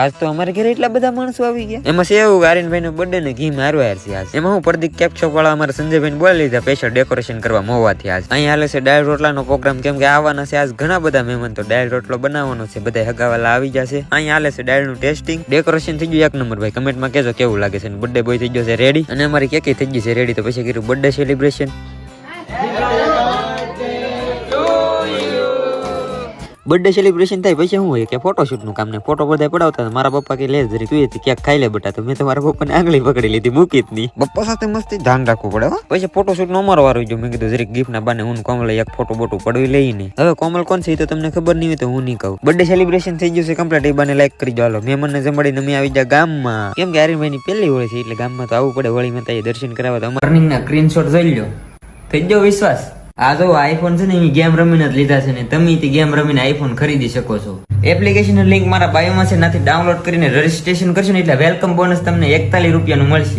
આજ તો અમારે ઘરે એટલા બધા માણસો આવી ગયા. એમાં છે એવું આર્યનભાઈ નો બર્થડે ને ઘી મારો યાર છે આજ. એમાં હું પ્રદીપ કેક શોપ વાળા અમારા સંજયભાઈ બોલી લીધા સ્પેશિયલ ડેકોરેશન કરવા મોવાથી. આજ અહીં હાલે છે ડાળ રોટલાનો પ્રોગ્રામ, કેમ કે આવવાના છે આજ ઘણા બધા મહેમાન, તો ડાળ રોટલો બનાવવાનો છે. બધા હગાવાલા આવી જશે. અહીં હાલે છે ડાળ નું ટેસ્ટિંગ. ડેકોરેશન થઈ ગયું એક નંબર. ભાઈ કમેન્ટમાં કહેજો કેવું લાગે છે. બર્થડે બોય થઈ ગયો છે રેડી, અને અમારી કેક થઈ ગઈ છે રેડી. તો પછી કર્યું બર્થડે સેલિબ્રેશન. બર્થડે સેલિબ્રેશન થાય પછી શું હોય કે ફોટોશૂટ નું કામ ને ફોટો બધા પડાવતા. મારા પપ્પા કે લે જરી તું કેક ખાઈ લે બેટા, તો મેં તો મારા પપ્પાને આંગળી પકડી લીધી, મૂકી જ નહીં. પપ્પા સાથે મસ્તી ધ્યાન રાખવું પડે. પછી ફોટોશૂટ નો અમારો વારો જો. મેં કીધું જરીક ગિફ્ટ ના બાને હું કોમલ એક ફોટો બોટો પડવી લઈને. હવે કોમલ કોણ છે એ તો તમને ખબર નહીં હોય તો હું નહીં કહું. બર્થડે સેલિબ્રેશન થઈ ગયું છે કમ્પ્લીટ. એ બાને લાઈક કરી દો. હાલો મહેમાનને જમાડીને અમે આવી ગયા ગામમાં, કેમ કે આર્યનભાઈ ની પહેલી હોળી છે એટલે ગામમાં તો આવવું પડે. હોળી માં તો દર્શન કરાવવા તો રનિંગ ના સ્ક્રીનશોટ જોઈ લો. થઈ ગયો વિશ્વાસ. આ જો આઈફોન છે ને એ ગેમ રમીને જ લીધા છે ને તમે તે ગેમ રમીને આઈફોન ખરીદી શકો છો. એપ્લિકેશન લિંક મારા બાયોમાં છે, નાથી ડાઉનલોડ કરીને રજીસ્ટ્રેશન કરશો ને એટલે વેલકમ બોનસ તમને 41 રૂપિયાનું મળશે.